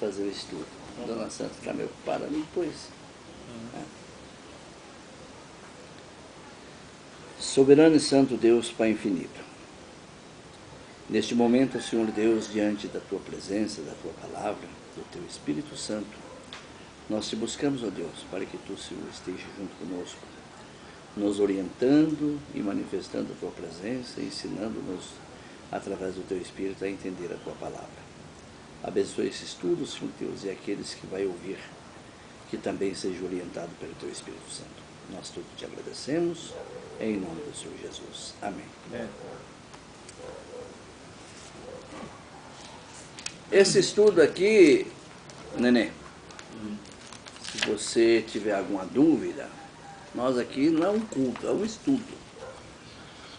fazer o estudo. Dona Santa está meio ocupada, depois. Soberano e Santo Deus, Pai infinito, neste momento, Senhor Deus, diante da Tua presença, da Tua palavra, do Teu Espírito Santo, nós te buscamos, ó Deus, para que Tu, Senhor, esteja junto conosco, nos orientando e manifestando a Tua presença, ensinando-nos, através do Teu Espírito, a entender a Tua palavra. Abençoe esse estudo, Senhor Deus, e aqueles que vai ouvir, que também seja orientado pelo Teu Espírito Santo. Nós tudo te agradecemos, em nome do Senhor Jesus. Amém. Esse estudo aqui, Nenê, se você tiver alguma dúvida, nós aqui não é um culto, é um estudo.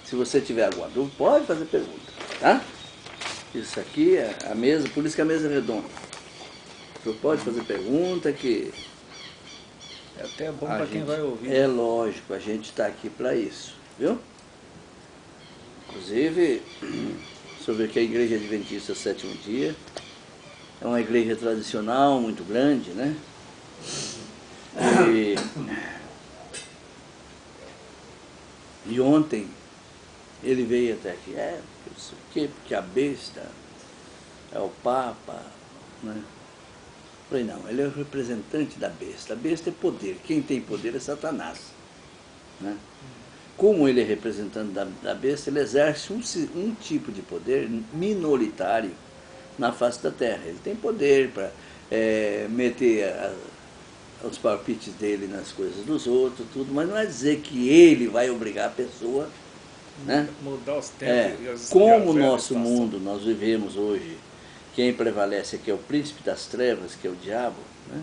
Se você tiver alguma dúvida, pode fazer pergunta, tá? Isso aqui é a mesa, por isso que a mesa é redonda. Você pode fazer pergunta que... É até bom para quem vai ouvir. É lógico, a gente está aqui para isso, viu? Inclusive, sobre que a Igreja Adventista Sétimo Dia é uma igreja tradicional, muito grande, né? E ontem ele veio até aqui, porque a besta é o Papa, né? Falei, não, ele é o representante da besta. A besta é poder, quem tem poder é Satanás, né? Como ele é representante da besta, ele exerce um tipo de poder minoritário na face da terra. Ele tem poder para meter os palpites dele nas coisas dos outros, tudo, mas não é dizer que ele vai obrigar a pessoa, né? Mudar os tempos. Como o nosso mundo, nós vivemos hoje, quem prevalece aqui é o príncipe das trevas, que é o diabo, né?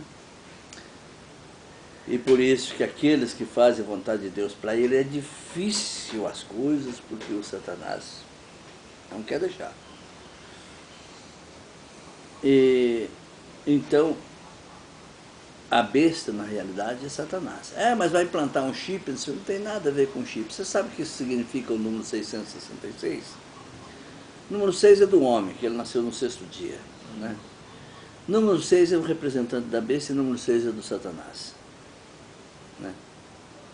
E por isso que aqueles que fazem a vontade de Deus, para ele é difícil as coisas, porque o Satanás não quer deixar. E então, a besta, na realidade, é Satanás. Mas vai implantar um chip, isso não tem nada a ver com chip. Você sabe o que isso significa o número 666? O número 6 é do homem, que ele nasceu no sexto dia, né? O número 6 é o representante da besta e o número 6 é do Satanás, né?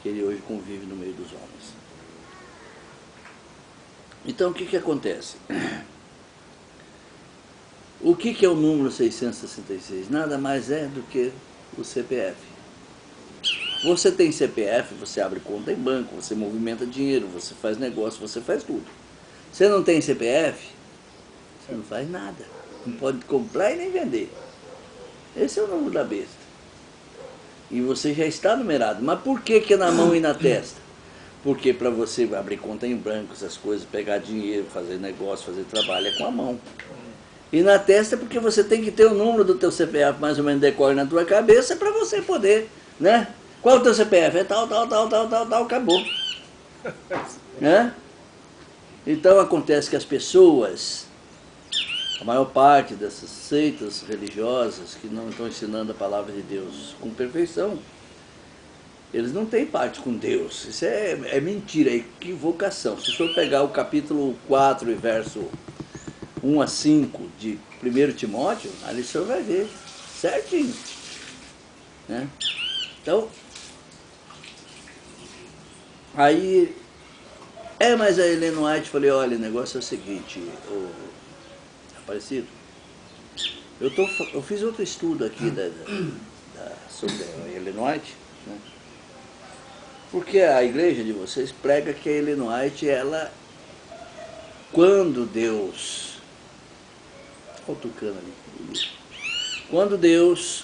Que ele hoje convive no meio dos homens. Então, o que acontece? O que é o número 666? Nada mais é do que o CPF. Você tem CPF, você abre conta em banco, você movimenta dinheiro, você faz negócio, você faz tudo. Você não tem CPF, você não faz nada. Não pode comprar e nem vender. Esse é o número da besta. E você já está numerado. Mas por que é na mão e na testa? Porque para você abrir conta em banco, essas coisas, pegar dinheiro, fazer negócio, fazer trabalho, é com a mão. E na testa é porque você tem que ter o número do teu CPF mais ou menos decorre na tua cabeça para você poder, né? Qual é o teu CPF? É tal, acabou. Né? Então acontece que as pessoas, a maior parte dessas seitas religiosas que não estão ensinando a palavra de Deus com perfeição, eles não têm parte com Deus. Isso é mentira, é equivocação. Se for pegar o capítulo 4 e verso 1 a 5 de 1 Timóteo, ali o senhor vai ver certinho, né? Então, aí, mas a Ellen White, falei, olha, o negócio é o seguinte, Aparecido, eu fiz outro estudo aqui sobre a Ellen White, né? Porque a igreja de vocês prega que a Ellen White, ela, quando Deus... Olha o tucano ali. Quando Deus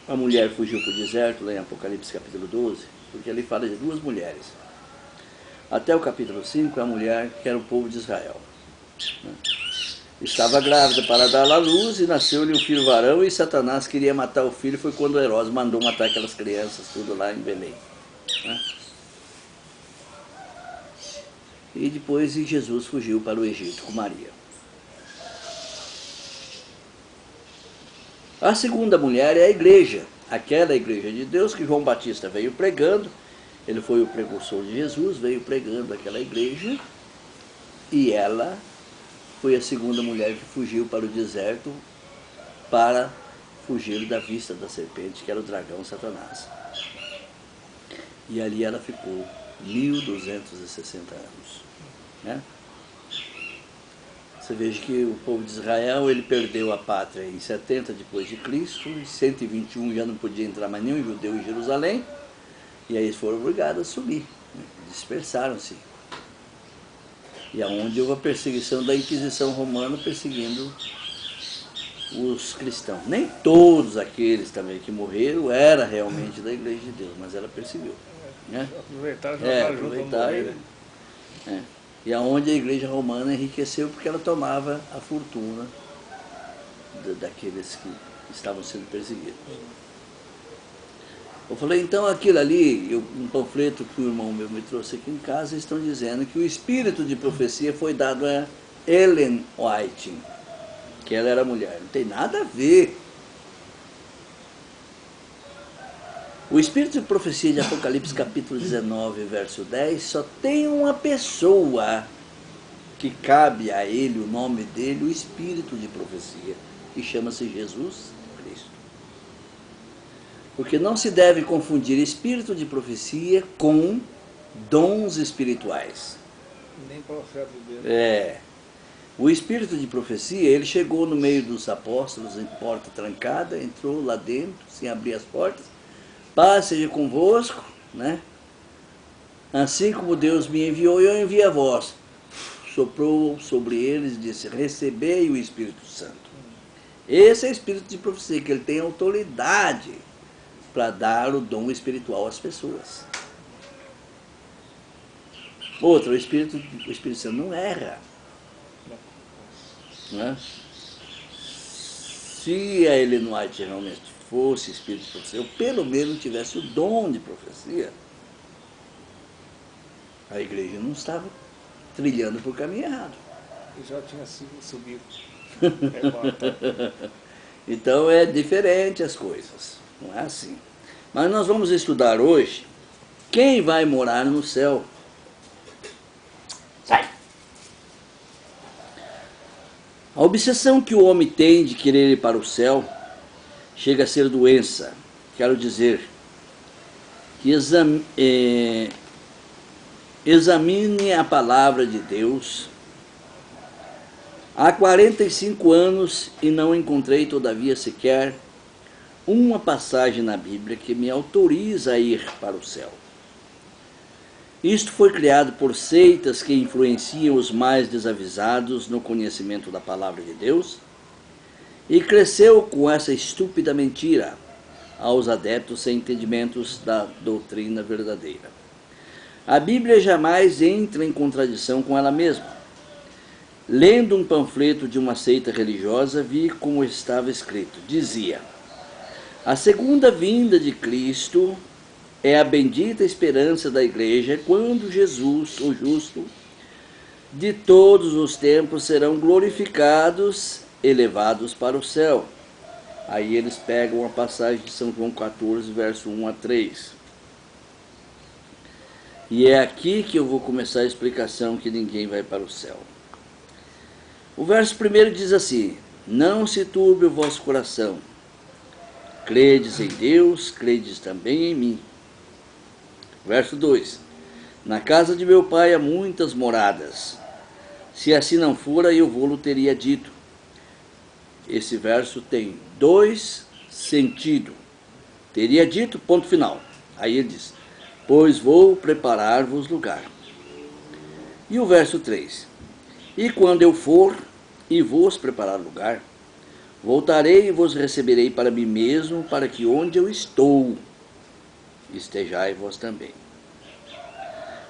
a mulher fugiu para o deserto, lá em Apocalipse capítulo 12, porque ali fala de duas mulheres. Até o capítulo 5, a mulher que era o povo de Israel, né? Estava grávida para dar à luz e nasceu-lhe um filho varão, e Satanás queria matar o filho. Foi quando Herodes mandou matar aquelas crianças, tudo lá em Belém, né? E depois Jesus fugiu para o Egito com Maria. A segunda mulher é a igreja, aquela igreja de Deus que João Batista veio pregando. Ele foi o precursor de Jesus, veio pregando aquela igreja. E ela foi a segunda mulher que fugiu para o deserto para fugir da vista da serpente, que era o dragão Satanás. E ali ela ficou 1260 anos. Né? Você veja que o povo de Israel, ele perdeu a pátria em 70 depois de Cristo, em 121 já não podia entrar mais nenhum judeu em Jerusalém, e aí eles foram obrigados a subir, né? Dispersaram-se. E aonde houve a perseguição da Inquisição Romana perseguindo os cristãos. Nem todos aqueles também que morreram era realmente da Igreja de Deus, mas ela perseguiu. Né? Aproveitaram e jogaram junto com morrer, né? E aonde a Igreja Romana enriqueceu porque ela tomava a fortuna daqueles que estavam sendo perseguidos. Eu falei, então aquilo ali, um panfleto que o irmão meu me trouxe aqui em casa, estão dizendo que o espírito de profecia foi dado a Ellen White, que ela era mulher. Não tem nada a ver. O espírito de profecia de Apocalipse capítulo 19, verso 10, só tem uma pessoa que cabe a ele, o nome dele, o espírito de profecia, que chama-se Jesus Cristo. Porque não se deve confundir espírito de profecia com dons espirituais. Nem profeta de Deus. O espírito de profecia, ele chegou no meio dos apóstolos em porta trancada, entrou lá dentro, sem abrir as portas. Paz seja convosco, né? Assim como Deus me enviou, eu envio a vós. Soprou sobre eles e disse, recebei o Espírito Santo. Esse é o espírito de profecia, que ele tem autoridade para dar o dom espiritual às pessoas. Outra, o Espírito Santo não erra. Né? Se a Ellen White realmente fosse espírito de profecia, ou pelo menos tivesse o dom de profecia, a igreja não estava trilhando por caminho errado. E já tinha subido. Então é diferente as coisas, não é assim. Mas nós vamos estudar hoje quem vai morar no céu. Sai! A obsessão que o homem tem de querer ir para o céu chega a ser doença. Quero dizer que examine a palavra de Deus. Há 45 anos e não encontrei, todavia, sequer uma passagem na Bíblia que me autoriza a ir para o céu. Isto foi criado por seitas que influenciam os mais desavisados no conhecimento da palavra de Deus e cresceu com essa estúpida mentira aos adeptos sem entendimentos da doutrina verdadeira. A Bíblia jamais entra em contradição com ela mesma. Lendo um panfleto de uma seita religiosa, vi como estava escrito. Dizia, a segunda vinda de Cristo é a bendita esperança da igreja quando Jesus, o justo, de todos os tempos serão glorificados e levados para o céu. Aí eles pegam a passagem de São João 14, verso 1 a 3. E é aqui que eu vou começar a explicação que ninguém vai para o céu. O verso 1 diz assim, não se turbe o vosso coração. Credes em Deus, credes também em mim. Verso 2. Na casa de meu pai há muitas moradas. Se assim não fora, eu vou-lo teria dito. Esse verso tem dois sentidos. Teria dito, ponto final. Aí ele diz, pois vou preparar-vos lugar. E o verso 3. E quando eu for e vos preparar lugar, voltarei e vos receberei para mim mesmo, para que onde eu estou, estejai vós também.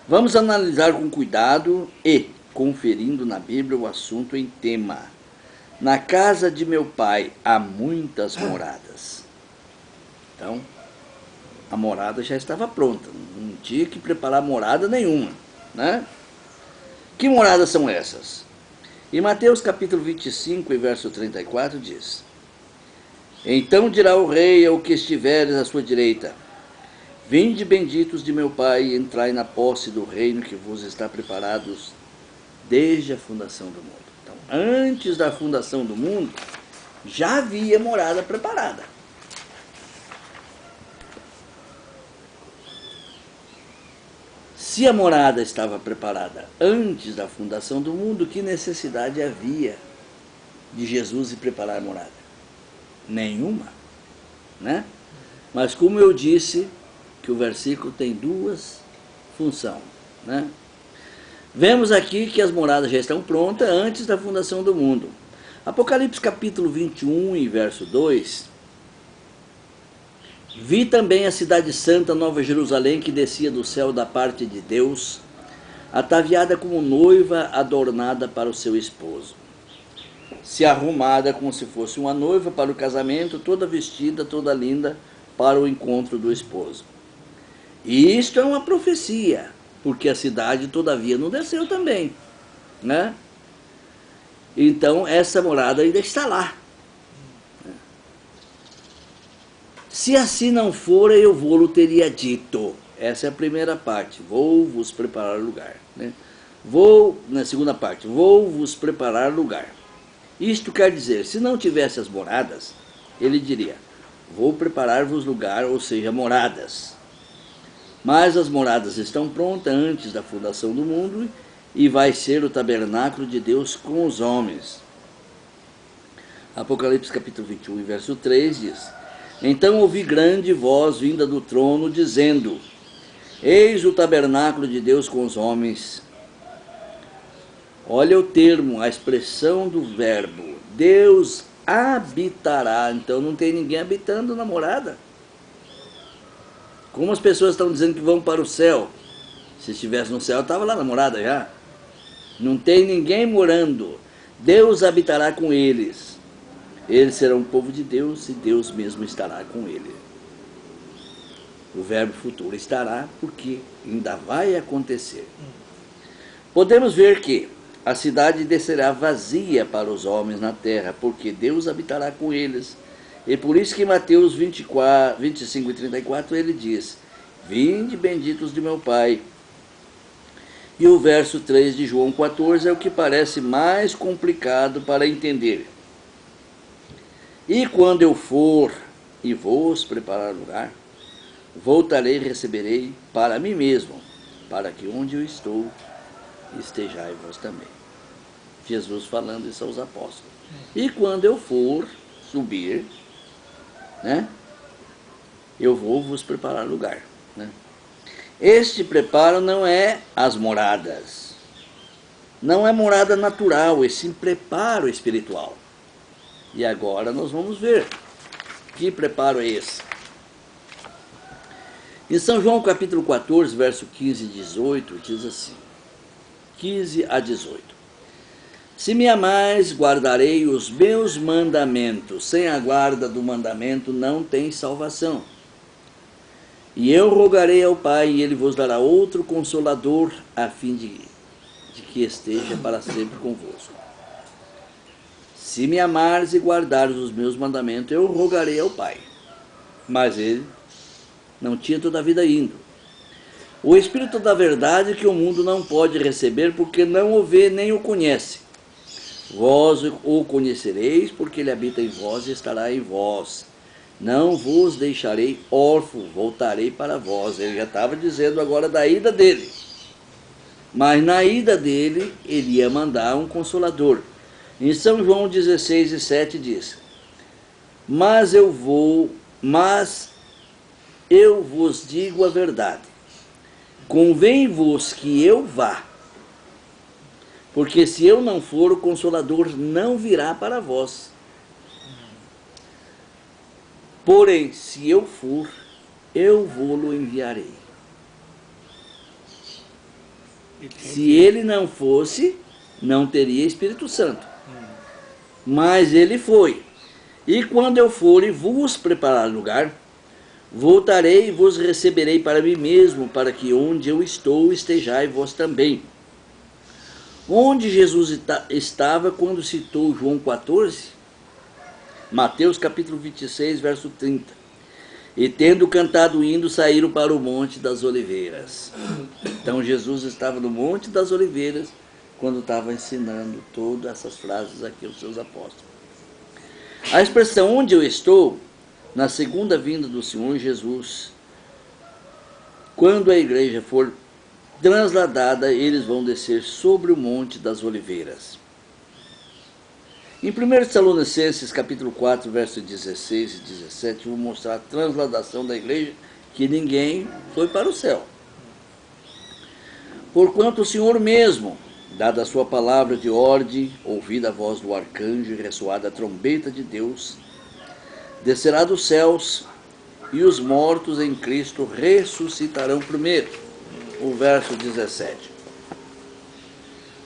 Vamos analisar com cuidado e conferindo na Bíblia o assunto em tema. Na casa de meu pai há muitas moradas. Então, a morada já estava pronta, não tinha que preparar morada nenhuma, né? Que moradas são essas? Em Mateus capítulo 25, verso 34, diz, então dirá o rei ao que estiveres à sua direita, vinde benditos de meu pai, e entrai na posse do reino que vos está preparado desde a fundação do mundo. Então, antes da fundação do mundo, já havia morada preparada. Se a morada estava preparada antes da fundação do mundo, que necessidade havia de Jesus ir preparar a morada? Nenhuma, né? Mas como eu disse, que o versículo tem duas funções, né? Vemos aqui que as moradas já estão prontas antes da fundação do mundo. Apocalipse capítulo 21 e verso 2. Vi também a cidade santa, Nova Jerusalém, que descia do céu da parte de Deus, ataviada como noiva adornada para o seu esposo. Se arrumada como se fosse uma noiva para o casamento, toda vestida, toda linda, para o encontro do esposo. E isto é uma profecia, porque a cidade, todavia, não desceu também, né? Então, essa morada ainda está lá. Se assim não for, eu vou-lo teria dito. Essa é a primeira parte. Vou vos preparar lugar, né? Na segunda parte, vou vos preparar lugar. Isto quer dizer, se não tivesse as moradas, ele diria, vou preparar-vos lugar, ou seja, moradas. Mas as moradas estão prontas antes da fundação do mundo e vai ser o tabernáculo de Deus com os homens. Apocalipse capítulo 21, verso 3 diz, então ouvi grande voz vinda do trono, dizendo, eis o tabernáculo de Deus com os homens. Olha o termo, a expressão do verbo, Deus habitará. Então não tem ninguém habitando na morada. Como as pessoas estão dizendo que vão para o céu, se estivesse no céu, estava lá na morada já. Não tem ninguém morando, Deus habitará com eles. Eles serão um povo de Deus e Deus mesmo estará com ele. O verbo futuro estará porque ainda vai acontecer. Podemos ver que a cidade descerá vazia para os homens na terra, porque Deus habitará com eles. E por isso que em Mateus 25 e 34 ele diz, vinde benditos de meu Pai. E o verso 3 de João 14 é o que parece mais complicado para entender. E quando eu for e vos preparar lugar, voltarei e receberei para mim mesmo, para que onde eu estou, estejai vós também. Jesus falando isso aos apóstolos. E quando eu for subir, né, eu vou vos preparar lugar, né? Este preparo não é as moradas, não é morada natural, esse preparo espiritual. E agora nós vamos ver que preparo é esse. Em São João capítulo 14, verso 15 e 18, diz assim, 15 a 18. Se me amais, guardarei os meus mandamentos. Sem a guarda do mandamento não tem salvação. E eu rogarei ao Pai, e ele vos dará outro Consolador, a fim de que esteja para sempre convosco. Se me amares e guardares os meus mandamentos, eu rogarei ao Pai. Mas ele não tinha toda a vida indo. O Espírito da verdade que o mundo não pode receber, porque não o vê nem o conhece. Vós o conhecereis, porque ele habita em vós e estará em vós. Não vos deixarei órfão, voltarei para vós. Ele já estava dizendo agora da ida dele. Mas na ida dele, ele ia mandar um Consolador. Em São João 16 e 7 diz, mas eu vos digo a verdade. Convém-vos que eu vá, porque se eu não for, o Consolador não virá para vós. Porém, se eu for, eu vou-lo enviarei. Se ele não fosse, não teria Espírito Santo. Mas ele foi. E quando eu for e vos preparar lugar, voltarei e vos receberei para mim mesmo, para que onde eu estou estejai vós também. Onde Jesus estava quando citou João 14? Mateus capítulo 26, verso 30. E tendo cantado o hino, saíram para o Monte das Oliveiras. Então Jesus estava no Monte das Oliveiras, quando estava ensinando todas essas frases aqui aos seus apóstolos. A expressão onde eu estou, na segunda vinda do Senhor Jesus, quando a igreja for transladada, eles vão descer sobre o Monte das Oliveiras. Em 1 Tessalonicenses, capítulo 4, versos 16 e 17, vou mostrar a transladação da igreja, que ninguém foi para o céu. Porquanto o Senhor mesmo, dada a sua palavra de ordem, ouvida a voz do arcanjo e ressoada a trombeta de Deus, descerá dos céus, e os mortos em Cristo ressuscitarão primeiro. O verso 17.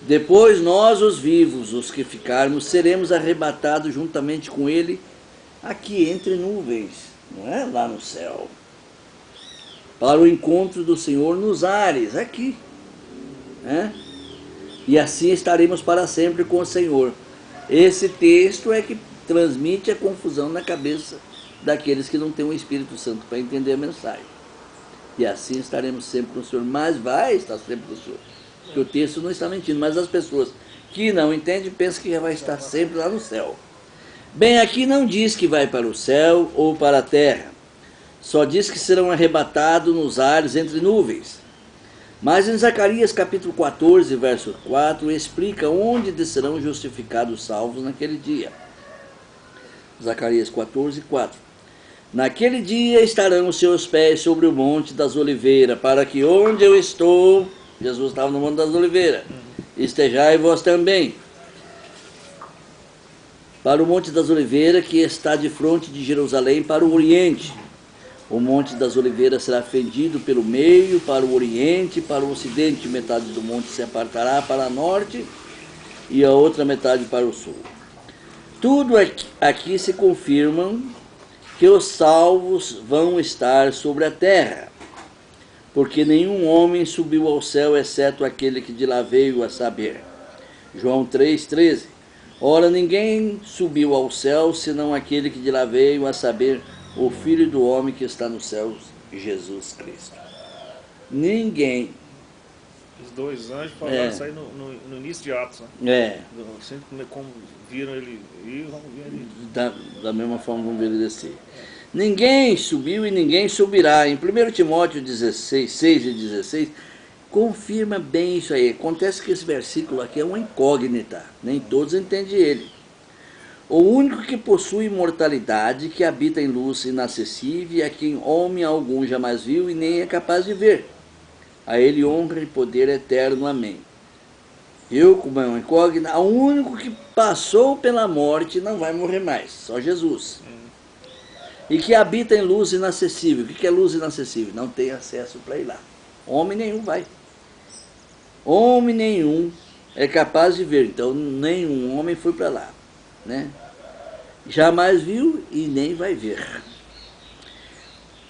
Depois nós, os vivos, os que ficarmos, seremos arrebatados juntamente com ele aqui entre nuvens, não é lá no céu, para o encontro do Senhor nos ares, aqui, né? E assim estaremos para sempre com o Senhor. Esse texto é que transmite a confusão na cabeça daqueles que não têm o Espírito Santo para entender a mensagem. E assim estaremos sempre com o Senhor, mas vai estar sempre com o Senhor. Porque o texto não está mentindo, mas as pessoas que não entendem pensam que vai estar sempre lá no céu. Bem, aqui não diz que vai para o céu ou para a terra, só diz que serão arrebatados nos ares entre nuvens. Mas em Zacarias capítulo 14, verso 4, explica onde serão justificados os salvos naquele dia. Zacarias 14, 4. Naquele dia estarão os seus pés sobre o Monte das Oliveiras, para que onde eu estou, Jesus estava no Monte das Oliveiras, estejai vós também. Para o Monte das Oliveiras, que está de frente de Jerusalém para o Oriente. O Monte das Oliveiras será fendido pelo meio, para o Oriente e para o Ocidente. Metade do monte se apartará para o Norte e a outra metade para o Sul. Tudo aqui se confirma que os salvos vão estar sobre a terra, porque nenhum homem subiu ao céu, exceto aquele que de lá veio, a saber. João 3,13. Ora, ninguém subiu ao céu, senão aquele que de lá veio, a saber, o Filho do homem que está nos céus, Jesus Cristo. Ninguém. Os dois anjos falaram isso aí no início de Atos, né? Sempre como viram ele ir, vão ver ele. Da mesma forma vão ver ele descer. Ninguém subiu e ninguém subirá. Em 1 Timóteo 16, 6 e 16, confirma bem isso aí. Acontece que esse versículo aqui é uma incógnita, nem todos entendem ele. O único que possui imortalidade, que habita em luz inacessível, e a quem homem algum jamais viu e nem é capaz de ver. A ele honra e poder eterno. Amém. Eu, como é uma incógnita, o único que passou pela morte não vai morrer mais, só Jesus. E que habita em luz inacessível. O que é luz inacessível? Não tem acesso para ir lá. Homem nenhum vai. Homem nenhum é capaz de ver. Então, nenhum homem foi para lá, né? Jamais viu e nem vai ver.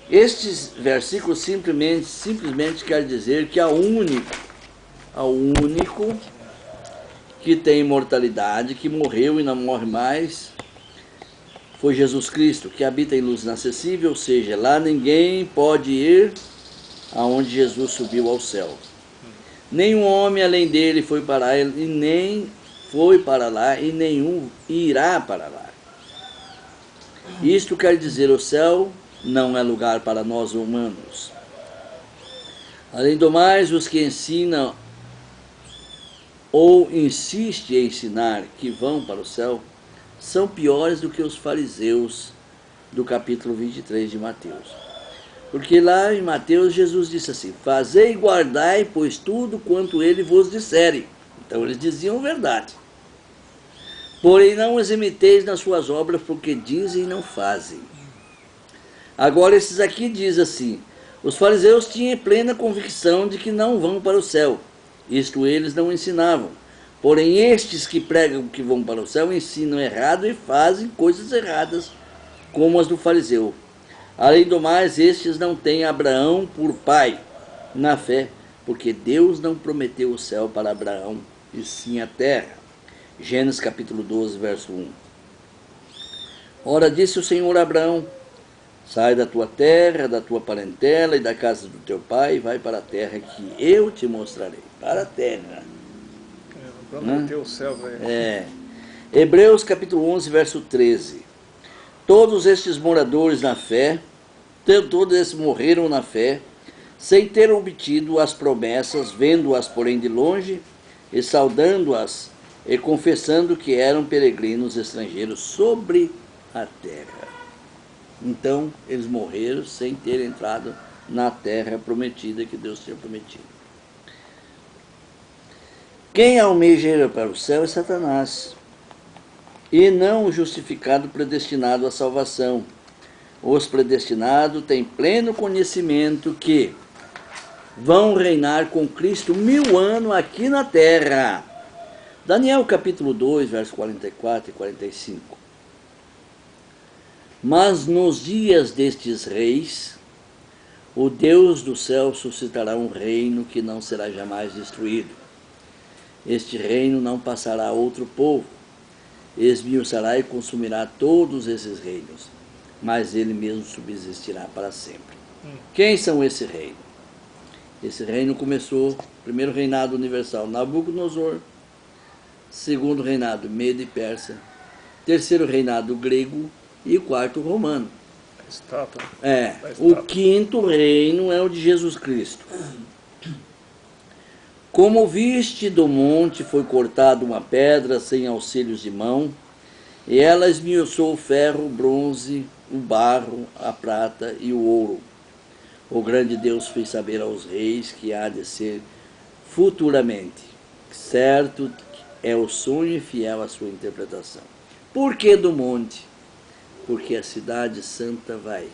Estes versículos simplesmente quer dizer que ao único que tem imortalidade, que morreu e não morre mais, foi Jesus Cristo, que habita em luz inacessível, ou seja, lá ninguém pode ir aonde Jesus subiu ao céu. Nenhum homem além dele foi para lá, e nem foi para lá, e nenhum irá para lá. Isto quer dizer, o céu não é lugar para nós humanos. Além do mais, os que ensinam ou insistem em ensinar que vão para o céu são piores do que os fariseus do capítulo 23 de Mateus. Porque lá em Mateus Jesus disse assim: fazei e guardai, pois tudo quanto ele vos disserem. Então eles diziam verdade. Porém não os imiteis nas suas obras, porque dizem e não fazem. Agora esses aqui dizem assim: os fariseus tinham plena convicção de que não vão para o céu. Isto eles não ensinavam. Porém estes que pregam que vão para o céu ensinam errado e fazem coisas erradas, como as do fariseu. Além do mais, estes não têm Abraão por pai na fé, porque Deus não prometeu o céu para Abraão, e sim a terra. Gênesis capítulo 12, verso 1. Ora, disse o Senhor a Abraão: sai da tua terra, da tua parentela e da casa do teu pai, e vai para a terra que eu te mostrarei. Para a terra. Prometeu o céu, velho. Hebreus capítulo 11, verso 13. Todos estes moradores na fé, todos esses morreram na fé, sem ter obtido as promessas, vendo-as, porém, de longe, e saudando-as, e confessando que eram peregrinos estrangeiros sobre a terra. Então, eles morreram sem ter entrado na terra prometida que Deus tinha prometido. Quem almeja ir para o céu é Satanás, e não o justificado predestinado à salvação. Os predestinados têm pleno conhecimento que vão reinar com Cristo 1000 anos aqui na terra. Daniel capítulo 2, versos 44 e 45. Mas nos dias destes reis, o Deus do céu suscitará um reino que não será jamais destruído. Este reino não passará a outro povo, esmiuçará e consumirá todos esses reinos, mas ele mesmo subsistirá para sempre. Quem são esse reino? Esse reino começou, primeiro reinado universal, Nabucodonosor, segundo reinado, Medo e Persa, terceiro reinado, grego, e o quarto, romano. Estátua. O quinto reino é o de Jesus Cristo. Como viste do monte foi cortada uma pedra sem auxílios de mão, e ela esmiuçou o ferro, o bronze, o barro, a prata e o ouro. O grande Deus fez saber aos reis que há de ser futuramente. Certo é o sonho e fiel à sua interpretação. Por que do monte? Porque a cidade santa vai.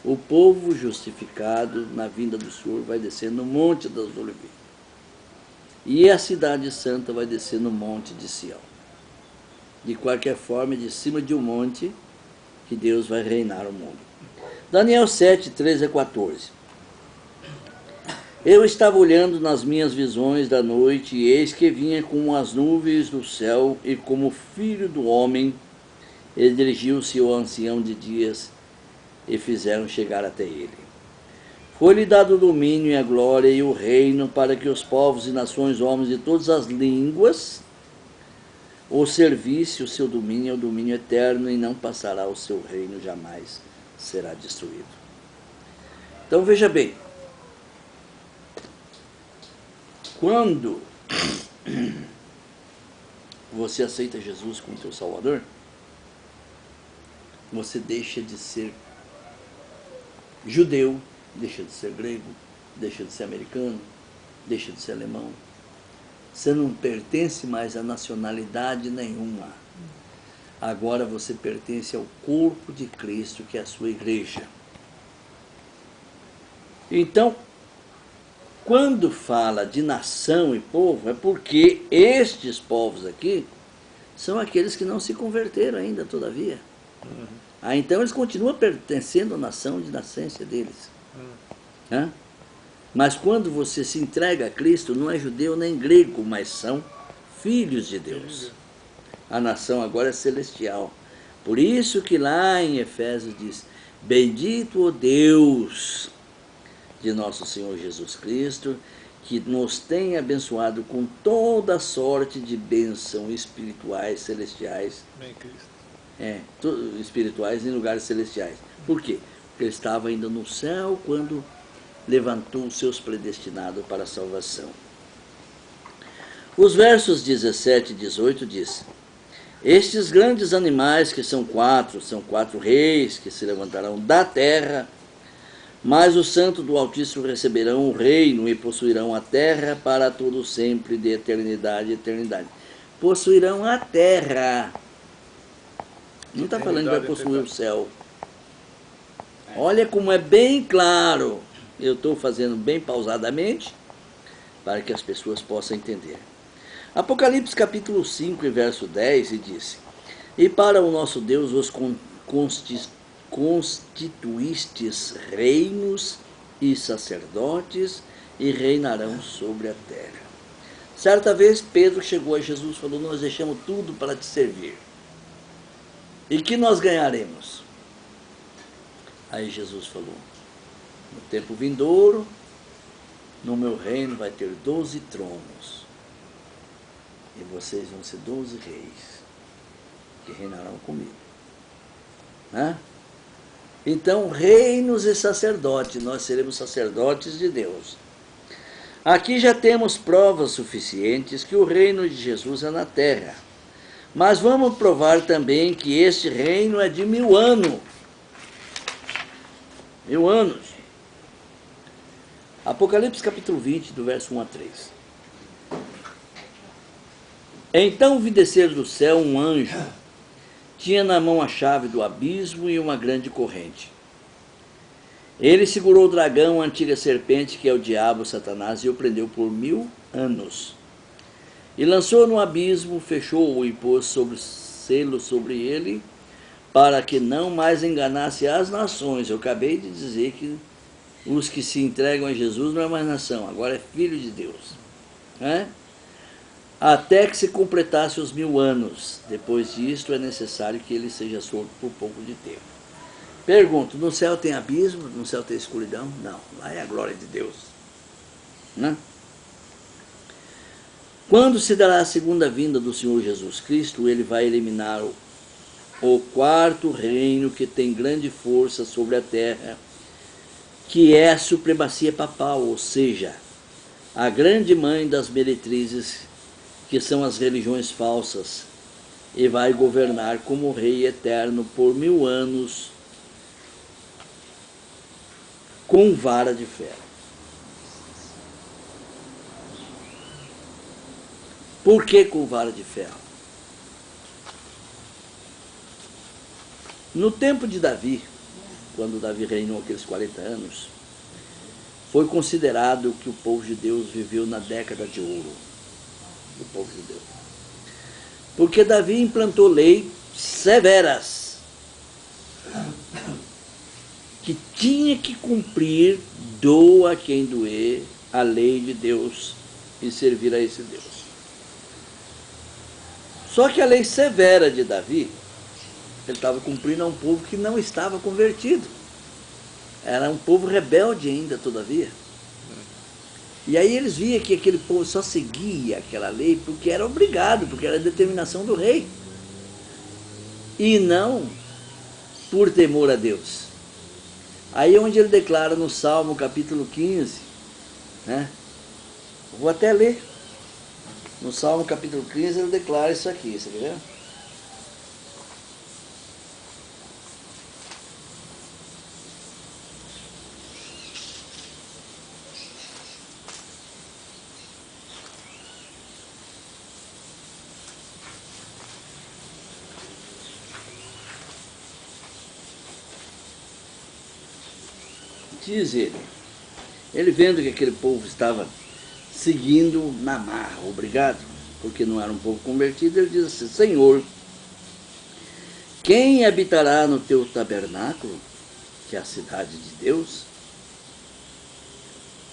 O povo justificado na vinda do Senhor vai descer no monte das oliveiras. E a cidade santa vai descer no monte de Sião. De qualquer forma, de cima de um monte, que Deus vai reinar o mundo. Daniel 7, 13 a 14. Eu estava olhando nas minhas visões da noite, e eis que vinha com as nuvens do céu, e como filho do homem, ele dirigiu-se ao ancião de dias, e fizeram chegar até ele. Foi-lhe dado o domínio e a glória e o reino, para que os povos e nações, homens de todas as línguas, o servisse. O seu domínio é o domínio eterno, e não passará o seu reino, jamais será destruído. Então veja bem, quando você aceita Jesus como teu Salvador, você deixa de ser judeu, deixa de ser grego, deixa de ser americano, deixa de ser alemão. Você não pertence mais a nacionalidade nenhuma. Agora você pertence ao corpo de Cristo, que é a sua igreja. Então, quando fala de nação e povo, é porque estes povos aqui são aqueles que não se converteram ainda, todavia. Então eles continuam pertencendo à nação de nascência deles. Mas quando você se entrega a Cristo, não é judeu nem grego, mas são filhos de Deus. A nação agora é celestial. Por isso que lá em Efésios diz: bendito o Deus de nosso Senhor Jesus Cristo, que nos tem abençoado com toda sorte de bênção espirituais, celestiais. Bem, Cristo. Espirituais em lugares celestiais. Por quê? Porque ele estava ainda no céu quando levantou os seus predestinados para a salvação. Os versos 17 e 18 diz: estes grandes animais, que são quatro reis que se levantarão da terra, mas os santos do Altíssimo receberão o reino e possuirão a terra para todo sempre, de eternidade em eternidade. Possuirão a terra. Não está falando que vai possuir o céu. Olha como é bem claro. Eu estou fazendo bem pausadamente, para que as pessoas possam entender. Apocalipse capítulo 5, verso 10, e diz: e para o nosso Deus os constituístes reinos e sacerdotes, e reinarão sobre a terra. Certa vez Pedro chegou a Jesus e falou: nós deixamos tudo para te servir. E que nós ganharemos? Aí Jesus falou: no tempo vindouro, no meu reino vai ter 12 tronos. E vocês vão ser 12 reis que reinarão comigo. Né? Então, reinos e sacerdotes, nós seremos sacerdotes de Deus. Aqui já temos provas suficientes que o reino de Jesus é na terra. Mas vamos provar também que este reino é de 1000 anos. 1000 anos. Apocalipse capítulo 20, do verso 1 a 3. Então vi descer do céu um anjo, tinha na mão a chave do abismo e uma grande corrente. Ele segurou o dragão, a antiga serpente, que é o diabo, Satanás, e o prendeu por 1000 anos. E lançou no abismo, fechou-o e pôs selo sobre ele, para que não mais enganasse as nações. Eu acabei de dizer que os que se entregam a Jesus não é mais nação, agora é filho de Deus. Né? Até que se completasse os 1000 anos. Depois disto é necessário que ele seja solto por pouco de tempo. Pergunto, no céu tem abismo? No céu tem escuridão? Não, lá é a glória de Deus. Né? Quando se dará a segunda vinda do Senhor Jesus Cristo, ele vai eliminar o quarto reino que tem grande força sobre a terra, que é a supremacia papal, ou seja, a grande mãe das meretrizes, que são as religiões falsas, e vai governar como rei eterno por 1000 anos, com vara de ferro. Por que com vara de ferro? No tempo de Davi, quando Davi reinou aqueles 40 anos, foi considerado que o povo de Deus viveu na década de ouro do povo judeu. Porque Davi implantou leis severas, que tinha que cumprir, doa quem doer, a lei de Deus e servir a esse Deus. Só que a lei severa de Davi, ele estava cumprindo a um povo que não estava convertido. Era um povo rebelde ainda, todavia. E aí eles viam que aquele povo só seguia aquela lei porque era obrigado, porque era a determinação do rei. E não por temor a Deus. Aí onde ele declara no Salmo capítulo 15, né? Vou até ler. No Salmo capítulo 15 ele declara isso aqui, você quer ver? Diz ele vendo que aquele povo estava seguindo na marra, obrigado, porque não era um povo convertido, ele diz assim: Senhor, quem habitará no teu tabernáculo, que é a cidade de Deus?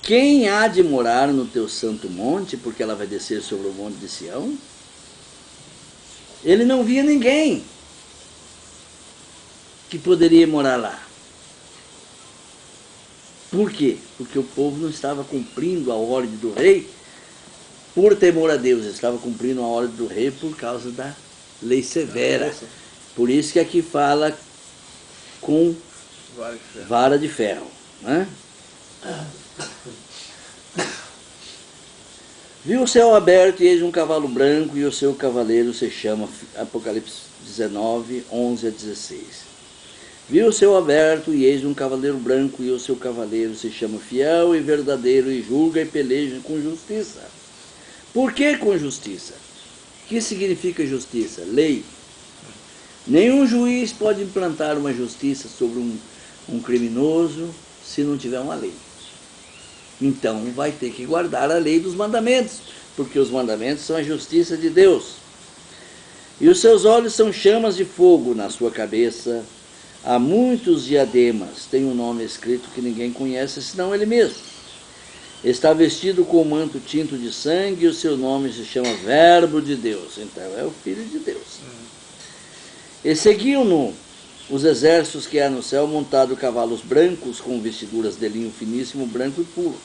Quem há de morar no teu santo monte, porque ela vai descer sobre o monte de Sião? Ele não via ninguém que poderia morar lá. Por quê? Porque o povo não estava cumprindo a ordem do rei por temor a Deus, estava cumprindo a ordem do rei por causa da lei severa. Por isso que aqui fala com vara de ferro. Né? Viu o céu aberto e eis um cavalo branco e o seu cavaleiro se chama, Apocalipse 19, 11 a 16. Viu o céu aberto e eis um cavaleiro branco e o seu cavaleiro se chama fiel e verdadeiro e julga e peleja com justiça. Por que com justiça? O que significa justiça? Lei. Nenhum juiz pode implantar uma justiça sobre um criminoso se não tiver uma lei. Então vai ter que guardar a lei dos mandamentos, porque os mandamentos são a justiça de Deus. E os seus olhos são chamas de fogo, na sua cabeça há muitos diademas, tem um nome escrito que ninguém conhece senão ele mesmo. Está vestido com um manto tinto de sangue e o seu nome se chama Verbo de Deus. Então é o Filho de Deus. E seguiam-no os exércitos que há no céu, montado cavalos brancos com vestiduras de linho finíssimo, branco e puro.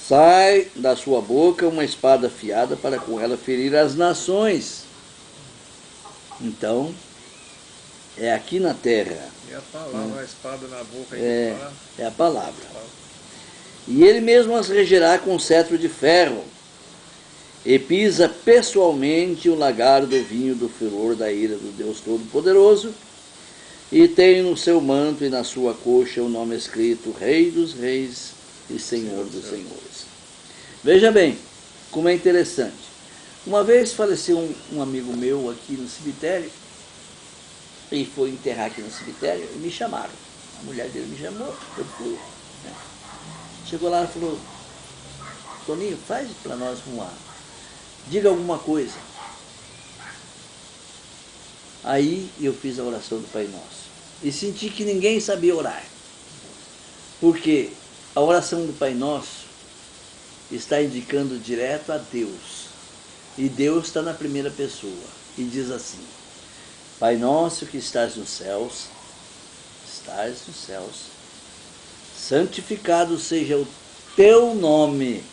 sai da sua boca uma espada afiada para com ela ferir as nações. Então, é aqui na terra. É a palavra, a espada na boca. É a palavra. E ele mesmo as regerá com cetro de ferro, e pisa pessoalmente o lagar do vinho do furor da ira do Deus Todo-Poderoso, e tem no seu manto e na sua coxa o nome escrito Rei dos Reis e Senhor dos Senhores. Veja bem, como é interessante. Uma vez faleceu um amigo meu aqui no cemitério, e foi enterrar aqui no cemitério, e me chamaram. A mulher dele me chamou, eu fui. Né? Chegou lá e falou, Toninho, faz para nós diga alguma coisa. Aí eu fiz a oração do Pai Nosso. E senti que ninguém sabia orar. Porque a oração do Pai Nosso está indicando direto a Deus. E Deus está na primeira pessoa. E diz assim, Pai Nosso que estás nos céus, santificado seja o teu nome.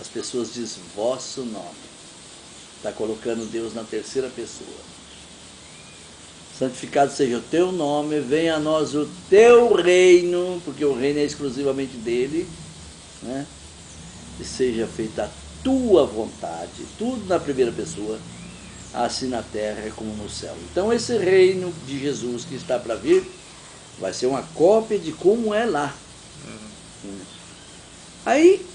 As pessoas dizem vosso nome. Está colocando Deus na terceira pessoa. Santificado seja o teu nome, venha a nós o teu reino, porque o reino é exclusivamente dele, né? E seja feita a tua vontade, tudo na primeira pessoa, assim na terra como no céu. Então esse reino de Jesus que está para vir, vai ser uma cópia de como é lá. Aí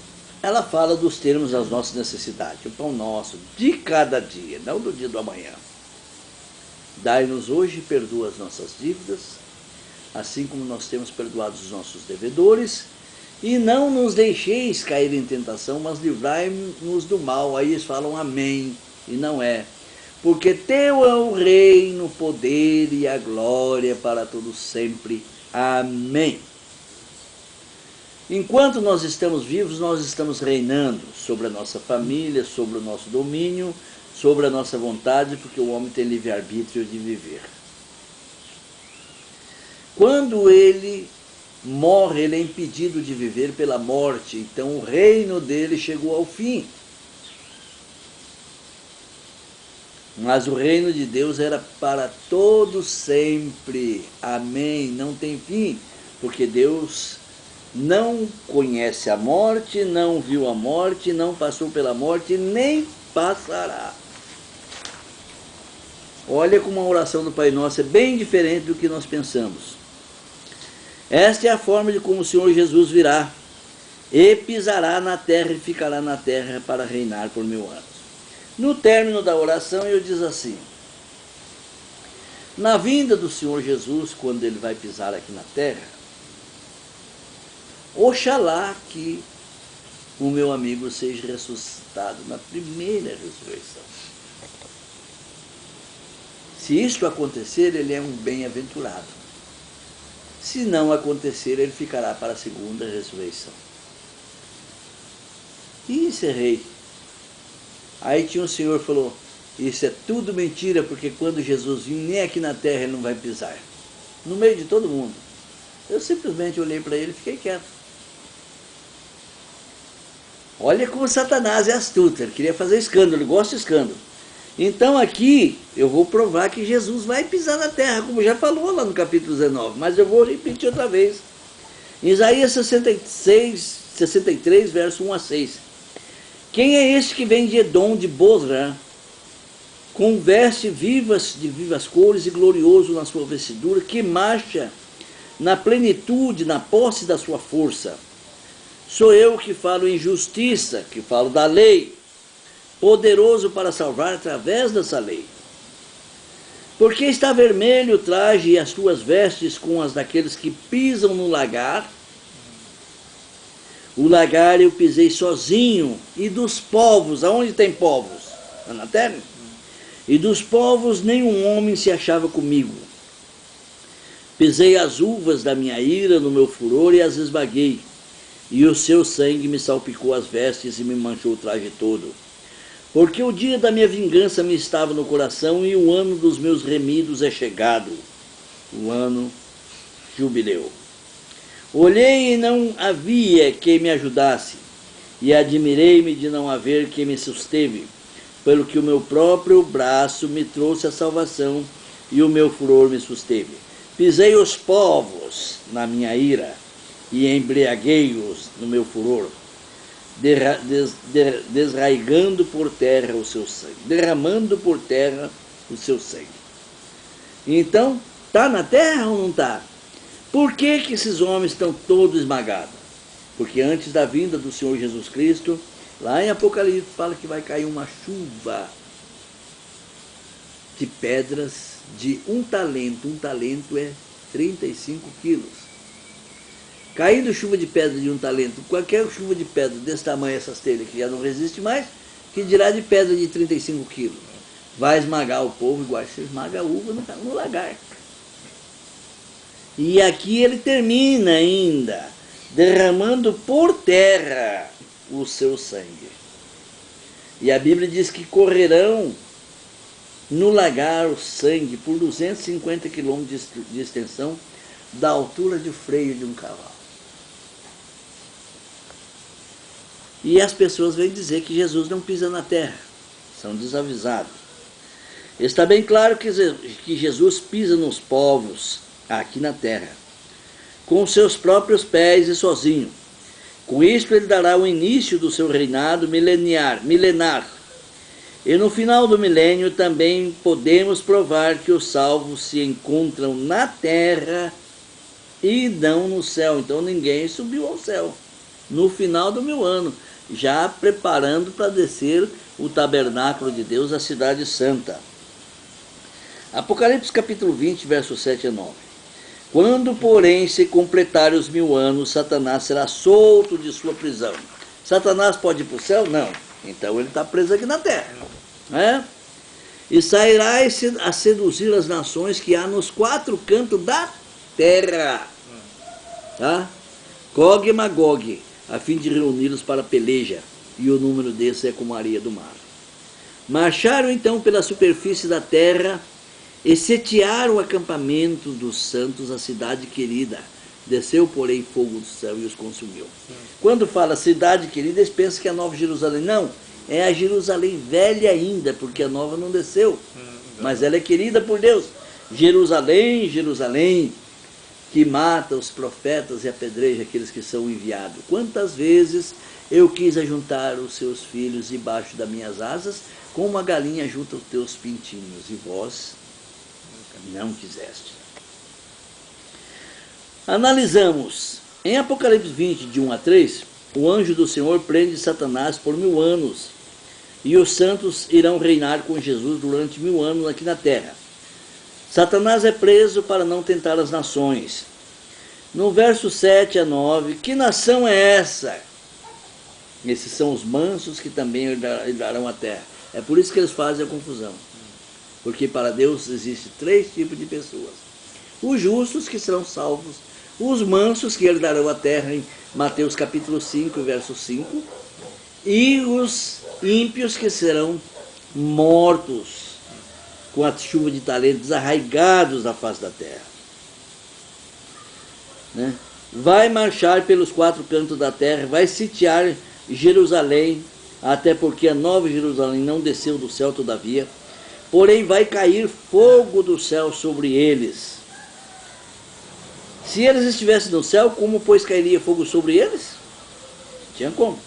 ela fala dos termos das nossas necessidades, o pão nosso de cada dia, não do dia do amanhã. Dai-nos hoje e perdoa as nossas dívidas, assim como nós temos perdoado os nossos devedores, e não nos deixeis cair em tentação, mas livrai-nos do mal. Aí eles falam amém, e não é. Porque teu é o reino, o poder e a glória para todos sempre. Amém. Enquanto nós estamos vivos, nós estamos reinando sobre a nossa família, sobre o nosso domínio, sobre a nossa vontade, porque o homem tem livre-arbítrio de viver. Quando ele morre, ele é impedido de viver pela morte, então o reino dele chegou ao fim. Mas o reino de Deus era para todos sempre. Amém. Não tem fim, porque Deus não conhece a morte, não viu a morte, não passou pela morte, nem passará. Olha como a oração do Pai Nosso é bem diferente do que nós pensamos. Esta é a forma de como o Senhor Jesus virá, e pisará na terra e ficará na terra para reinar por 1000 anos. No término da oração, eu diz assim, na vinda do Senhor Jesus, quando ele vai pisar aqui na terra, oxalá que o meu amigo seja ressuscitado na primeira ressurreição. Se isso acontecer, ele é um bem-aventurado. Se não acontecer, ele ficará para a segunda ressurreição. E encerrei. Aí tinha um senhor que falou, isso é tudo mentira, porque quando Jesus vir, nem aqui na terra ele não vai pisar. No meio de todo mundo. Eu simplesmente olhei para ele e fiquei quieto. Olha como Satanás é astuto, ele queria fazer escândalo, ele gosta de escândalo. Então aqui eu vou provar que Jesus vai pisar na terra, como já falou lá no capítulo 19, mas eu vou repetir outra vez. Em Isaías 63, verso 1 a 6. Quem é este que vem de Edom, de Bosra, com veste vivas, de vivas cores e glorioso na sua vestidura, que marcha na plenitude, na posse da sua força? Sou eu que falo em justiça, que falo da lei, poderoso para salvar através dessa lei. Porque está vermelho o traje e as tuas vestes com as daqueles que pisam no lagar? O lagar eu pisei sozinho, e dos povos, aonde tem povos? Na terra? E dos povos nenhum homem se achava comigo. Pisei as uvas da minha ira no meu furor e as esmaguei, e o seu sangue me salpicou as vestes e me manchou o traje todo. Porque o dia da minha vingança me estava no coração, e o ano dos meus remidos é chegado, o ano jubileu. Olhei e não havia quem me ajudasse, e admirei-me de não haver quem me susteve, pelo que o meu próprio braço me trouxe a salvação, e o meu furor me susteve. Pisei os povos na minha ira, e embriaguei-os no meu furor, desraigando por terra o seu sangue, derramando por terra o seu sangue. Então, está na terra ou não está? Por que esses homens estão todos esmagados? Porque antes da vinda do Senhor Jesus Cristo, lá em Apocalipse, fala que vai cair uma chuva de pedras de 1 talento. 1 talento é 35 quilos. Caindo chuva de pedra de 1 talento, qualquer chuva de pedra desse tamanho, essas telhas que já não resiste mais, que dirá de pedra de 35 quilos. Vai esmagar o povo igual você esmaga a uva no lagar. E aqui ele termina ainda, derramando por terra o seu sangue. E a Bíblia diz que correrão no lagar o sangue por 250 quilômetros de extensão, da altura de freio de um cavalo. E as pessoas vêm dizer que Jesus não pisa na terra, são desavisados. Está bem claro que Jesus pisa nos povos, aqui na terra, com seus próprios pés e sozinho. Com isto ele dará o início do seu reinado milenar. E no final do milênio também podemos provar que os salvos se encontram na terra e não no céu. Então ninguém subiu ao céu no final do 1000 anos, já preparando para descer o tabernáculo de Deus, a cidade santa. Apocalipse capítulo 20, versos 7 a 9. Quando, porém, se completarem os 1000 anos, Satanás será solto de sua prisão. Satanás pode ir para o céu? Não. Então ele está preso aqui na terra. Né? E sairá a seduzir as nações que há nos 4 cantos da terra. Tá? Gog e Magog, a fim de reuni-los para a peleja. E o número desses é como a areia do mar. Marcharam então pela superfície da terra e sitiaram o acampamento dos santos, a cidade querida. Desceu, porém, fogo do céu e os consumiu. Quando fala cidade querida, eles pensam que é a Nova Jerusalém. Não, é a Jerusalém velha ainda, porque a nova não desceu. Mas ela é querida por Deus. Jerusalém, Jerusalém, que mata os profetas e apedreja aqueles que são enviados. Quantas vezes eu quis ajuntar os seus filhos debaixo das minhas asas, como uma galinha junta os teus pintinhos, e vós não quiseste. Analisamos. Em Apocalipse 20, de 1 a 3, o anjo do Senhor prende Satanás por 1000 anos, e os santos irão reinar com Jesus durante 1000 anos aqui na terra. Satanás é preso para não tentar as nações. No verso 7 a 9, que nação é essa? Esses são os mansos que também herdarão a terra. É por isso que eles fazem a confusão. Porque para Deus existem 3 tipos de pessoas. Os justos, que serão salvos. Os mansos, que herdarão a terra, em Mateus capítulo 5, verso 5. E os ímpios, que serão mortos com a chuva de talentos, arraigados da face da terra. Né? Vai marchar pelos 4 cantos da terra, vai sitiar Jerusalém, até porque a Nova Jerusalém não desceu do céu todavia. Porém vai cair fogo do céu sobre eles. Se eles estivessem no céu, como pois cairia fogo sobre eles? Tinha como.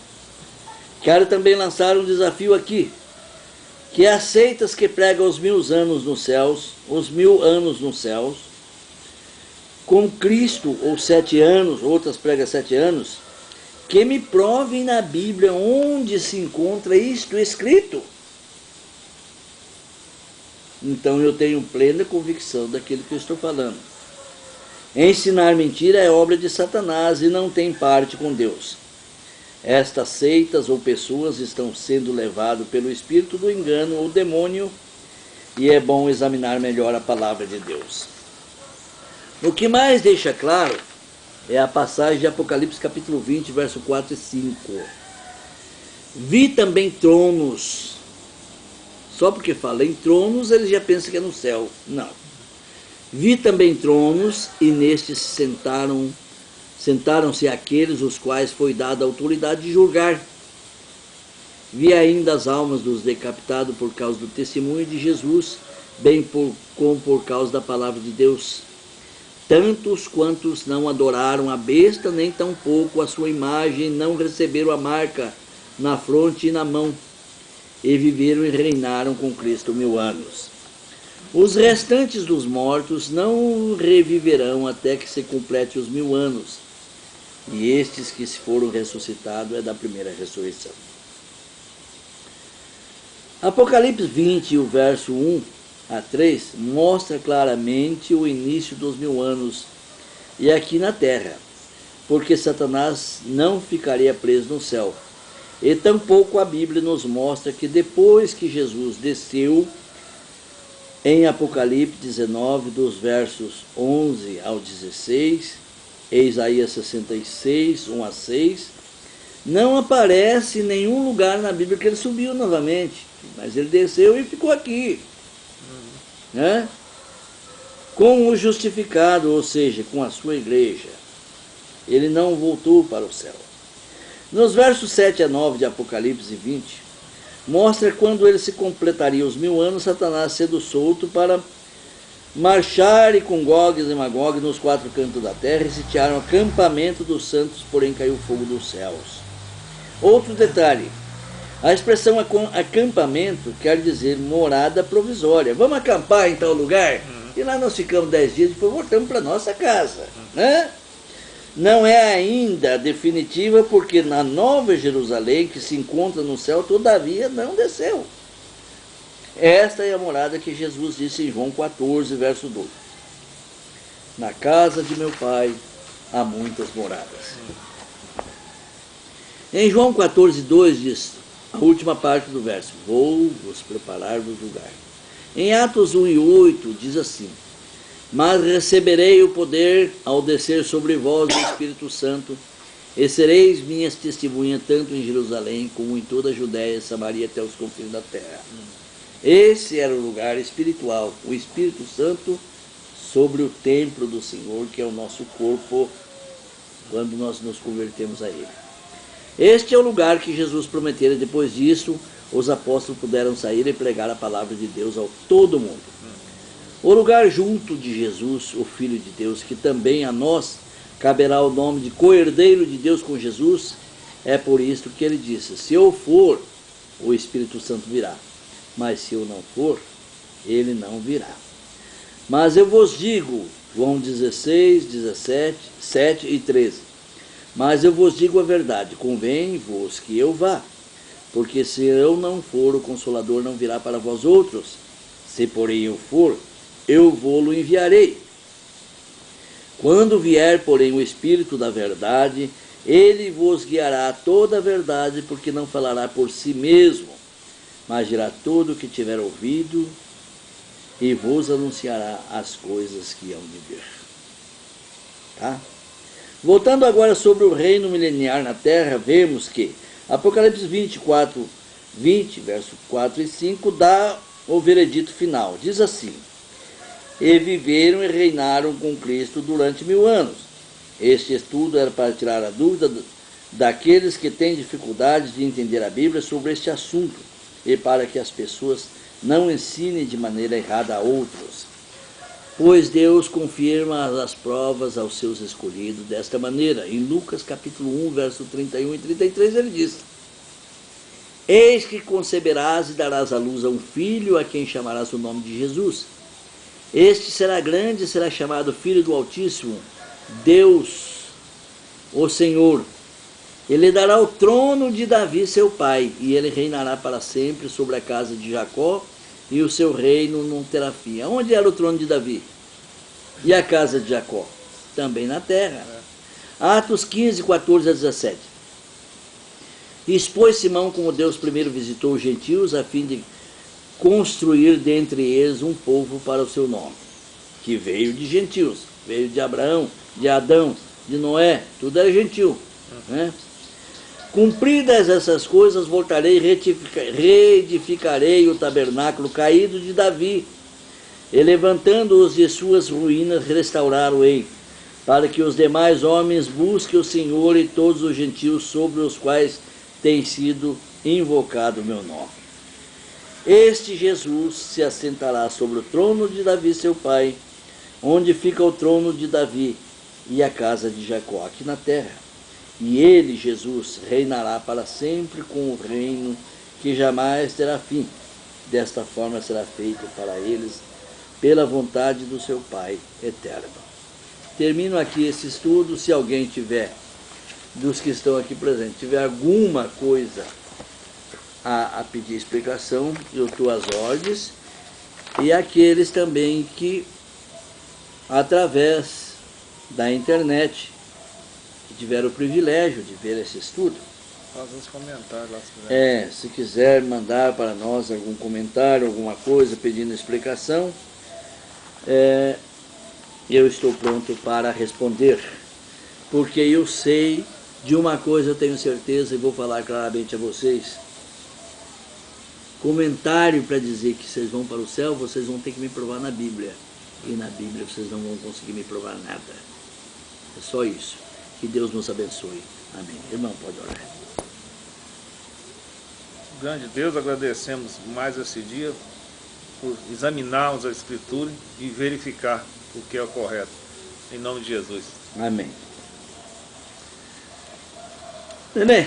Quero também lançar um desafio aqui, que as seitas que pregam os 1000 anos nos céus, os 1000 anos nos céus, com Cristo, ou 7 anos, outras pregam 7 anos, que me provem na Bíblia onde se encontra isto escrito. Então eu tenho plena convicção daquilo que eu estou falando. Ensinar mentira é obra de Satanás e não tem parte com Deus. Estas seitas ou pessoas estão sendo levadas pelo espírito do engano ou demônio, e é bom examinar melhor a palavra de Deus. O que mais deixa claro é a passagem de Apocalipse capítulo 20, verso 4 e 5. Vi também tronos. Só porque fala em tronos, ele já pensa que é no céu. Não. Vi também tronos, e nestes sentaram-se aqueles os quais foi dada a autoridade de julgar. Vi ainda as almas dos decapitados por causa do testemunho de Jesus, bem como por causa da palavra de Deus. Tantos quantos não adoraram a besta, nem tampouco a sua imagem, não receberam a marca na fronte e na mão, e viveram e reinaram com Cristo 1000 anos. Os restantes dos mortos não reviverão até que se complete os 1000 anos, e estes que se foram ressuscitados é da primeira ressurreição. Apocalipse 20, o verso 1 a 3, mostra claramente o início dos 1000 anos, e aqui na terra, porque Satanás não ficaria preso no céu. E tampouco a Bíblia nos mostra que depois que Jesus desceu, em Apocalipse 19, dos versos 11 ao 16, e Isaías 66, 1 a 6, não aparece em nenhum lugar na Bíblia que ele subiu novamente, mas ele desceu e ficou aqui, né? Com o justificado, ou seja, com a sua igreja. Ele não voltou para o céu. Nos versos 7 a 9 de Apocalipse 20, mostra quando ele se completaria os 1000 anos, Satanás sendo solto para marchar com Gog e Magog nos 4 cantos da terra, e sitiaram o acampamento dos santos, porém caiu fogo dos céus. Outro detalhe, a expressão acampamento quer dizer morada provisória. Vamos acampar em tal lugar? E lá nós ficamos 10 dias e depois voltamos para nossa casa, né? Não é ainda definitiva, porque na Nova Jerusalém, que se encontra no céu, todavia não desceu. Esta é a morada que Jesus disse em João 14, verso 2. Na casa de meu Pai há muitas moradas. Em João 14, 2 diz, a última parte do verso, vou vos preparar-vos lugar. Em Atos 1 e 8 diz assim, mas receberei o poder ao descer sobre vós o Espírito Santo, e sereis minhas testemunhas tanto em Jerusalém como em toda a Judéia e Samaria até os confins da terra. Esse era o lugar espiritual, o Espírito Santo sobre o templo do Senhor, que é o nosso corpo, quando nós nos convertemos a Ele. Este é o lugar que Jesus prometera. Depois disso, os apóstolos puderam sair e pregar a palavra de Deus a todo mundo. O lugar junto de Jesus, o Filho de Deus, que também a nós caberá o nome de co-herdeiro de Deus com Jesus, é por isso que ele disse, se eu for, o Espírito Santo virá, mas se eu não for, ele não virá. Mas eu vos digo, João 16, 17, 7 e 13, mas eu vos digo a verdade, convém-vos que eu vá, porque se eu não for, o Consolador não virá para vós outros, se porém eu for, eu vou-lo enviarei. Quando vier, porém, o Espírito da verdade, ele vos guiará a toda a verdade, porque não falará por si mesmo, mas dirá tudo o que tiver ouvido e vos anunciará as coisas que hão de vir. Tá? Voltando agora sobre o reino mileniar na terra, vemos que Apocalipse 24, 20, verso 4 e 5, dá o veredito final. Diz assim, e viveram e reinaram com Cristo durante 1000 anos. Este estudo era para tirar a dúvida daqueles que têm dificuldades de entender a Bíblia sobre este assunto e para que as pessoas não ensinem de maneira errada a outros. Pois Deus confirma as provas aos seus escolhidos desta maneira. Em Lucas capítulo 1, verso 31 e 33, ele diz, eis que conceberás e darás à luz a um filho, a quem chamarás o nome de Jesus. Este será grande e será chamado Filho do Altíssimo, Deus, o Senhor. Ele dará o trono de Davi, seu pai, e ele reinará para sempre sobre a casa de Jacó, e o seu reino não terá fim. Onde era o trono de Davi? E a casa de Jacó? Também na terra. Atos 15, 14 a 17. Expôs Simão como Deus primeiro visitou os gentios, a fim de construir dentre eles um povo para o seu nome, que veio de gentios, veio de Abraão, de Adão, de Noé, tudo era gentil, né? Cumpridas essas coisas, voltarei e reedificarei o tabernáculo caído de Davi, e levantando-os de suas ruínas, restaurá-lo-ei, para que os demais homens busquem o Senhor e todos os gentios sobre os quais tem sido invocado o meu nome. Este Jesus se assentará sobre o trono de Davi, seu pai, onde fica o trono de Davi e a casa de Jacó, aqui na terra. E ele, Jesus, reinará para sempre com o reino que jamais terá fim. Desta forma será feito para eles pela vontade do seu Pai eterno. Termino aqui esse estudo. Se alguém tiver, dos que estão aqui presentes, tiver alguma coisa a pedir explicação, eu estou às ordens. E aqueles também que, através da internet, que tiveram o privilégio de ver esse estudo, faz uns comentários lá, se quiser. Se quiser mandar para nós algum comentário, alguma coisa, pedindo explicação, eu estou pronto para responder, porque eu sei de uma coisa, eu tenho certeza, e vou falar claramente a vocês: comentário para dizer que vocês vão para o céu, vocês vão ter que me provar na Bíblia, e na Bíblia vocês não vão conseguir me provar nada. É só isso. Que Deus nos abençoe. Amém. Irmão, pode orar. Grande Deus, agradecemos mais esse dia por examinarmos a Escritura e verificar o que é o correto. Em nome de Jesus. Amém. Neném.